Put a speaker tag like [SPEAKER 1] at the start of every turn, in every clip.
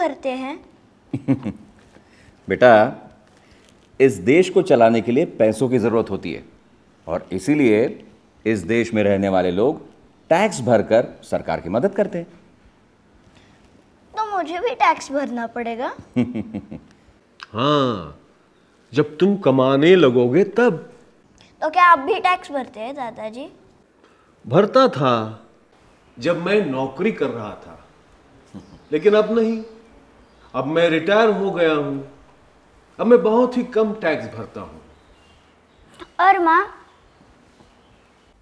[SPEAKER 1] भरते हैं?
[SPEAKER 2] बेटा, इस देश को चलाने के लिए पैसों की जरूरत होती है और इसीलिए इस देश में रहने वाले लोग टैक्स भरकर सरकार की मदद करते हैं।
[SPEAKER 1] तो मुझे भी टैक्स भरना पड़ेगा?
[SPEAKER 3] हाँ, जब तुम कमाने लगोगे तब।
[SPEAKER 1] तो क्या आप भी टैक्स भरते हैं दादाजी?
[SPEAKER 3] भरता था जब मैं नौकरी कर रहा था, लेकिन अब नहीं। अब मैं रिटायर हो गया हूं, अब मैं बहुत ही कम टैक्स भरता हूं।
[SPEAKER 1] और माँ?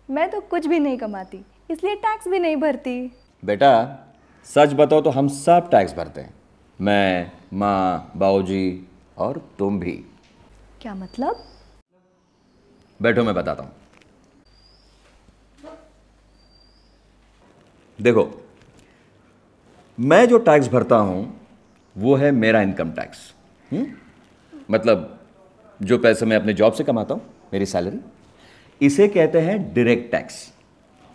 [SPEAKER 4] मैं तो कुछ भी नहीं कमाती, इसलिए टैक्स भी नहीं भरती।
[SPEAKER 2] बेटा, सच बताओ तो हम सब टैक्स भरते हैं। मैं, माँ, बाबूजी और तुम भी।
[SPEAKER 4] क्या मतलब?
[SPEAKER 2] बैठो, मैं बताता हूं। देखो, मैं जो टैक्स भरता हूं वो है मेरा इनकम टैक्स। मतलब जो पैसे मैं अपने जॉब से कमाता हूं, मेरी सैलरी, इसे कहते हैं डायरेक्ट टैक्स।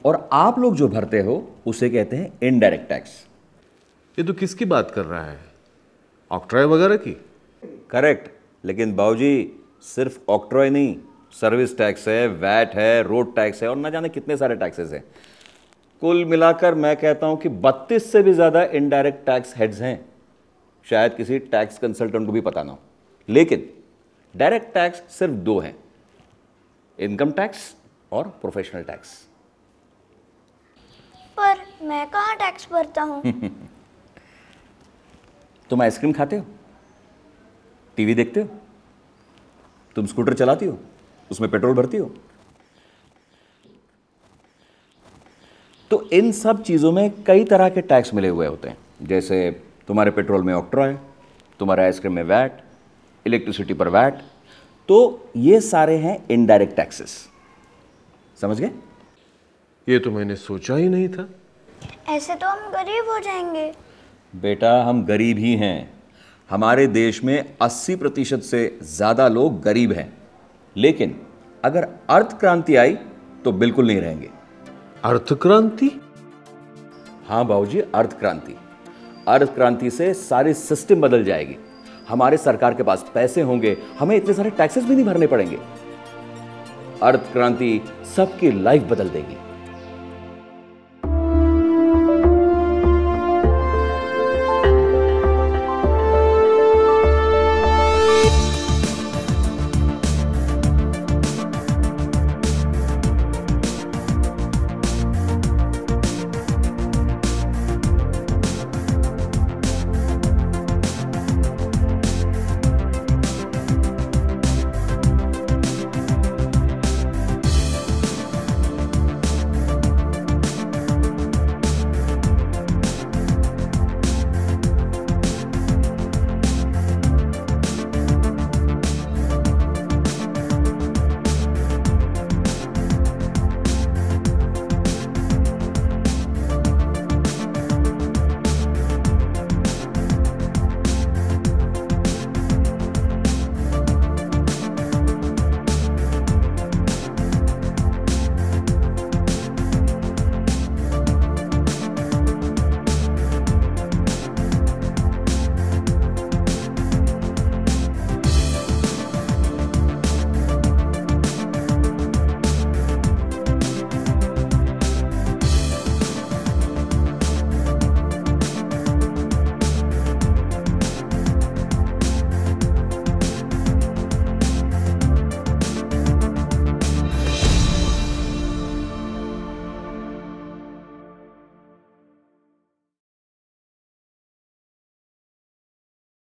[SPEAKER 2] और आप लोग जो भरते हो उसे कहते हैं इनडायरेक्ट टैक्स।
[SPEAKER 3] ये तो किसकी बात कर रहा है? ऑक्ट्रॉय वगैरह की?
[SPEAKER 2] करेक्ट, लेकिन बाबूजी सिर्फ ऑक्ट्रॉय नहीं, सर्विस टैक्स है, वैट है, रोड टैक्स है और ना जाने कितने सारे टैक्सेस हैं। कुल मिलाकर मैं कहता हूं कि 32 से भी ज़्यादा इनडायरेक्ट टैक्स हेड्स हैं। शायद किसी टैक्स कंसल्टेंट को भी पता ना हो, लेकिन डायरेक्ट टैक्स सिर्फ 2 हैं, इनकम टैक्स और प्रोफेशनल टैक्स।
[SPEAKER 1] पर मैं कहाँ टैक्स भरता हूँ?
[SPEAKER 2] तुम आइसक्रीम खाते हो, टीवी देखते हो, तुम स्कूटर चलाती हो, उसमें पेट्रोल भरती हो। तो इन सब चीज़ों में कई तरह के टैक्स मिले हुए होते हैं। जैसे तुम्हारे पेट्रोल में ऑक्ट्रॉय, तुम्हारे आइसक्रीम में वैट, इलेक्ट्रिसिटी पर वैट। तो ये सारे हैं इनडायरेक्ट टैक्सेस। समझ गए?
[SPEAKER 3] ये तो मैंने सोचा ही नहीं था।
[SPEAKER 1] ऐसे तो हम गरीब हो जाएंगे।
[SPEAKER 2] बेटा, हम गरीब ही हैं। हमारे देश में 80% से ज़्यादा लोग गरीब हैं, लेकिन अगर अर्थ क्रांति आई तो बिल्कुल नहीं रहेंगे।
[SPEAKER 3] अर्थ क्रांति?
[SPEAKER 2] हाँ बाबूजी, अर्थ क्रांति। अर्थ क्रांति से सारी सिस्टम बदल जाएगी। हमारे सरकार के पास पैसे होंगे, हमें इतने सारे टैक्सेस भी नहीं भरने पड़ेंगे। अर्थ क्रांति सबकी लाइफ बदल देगी।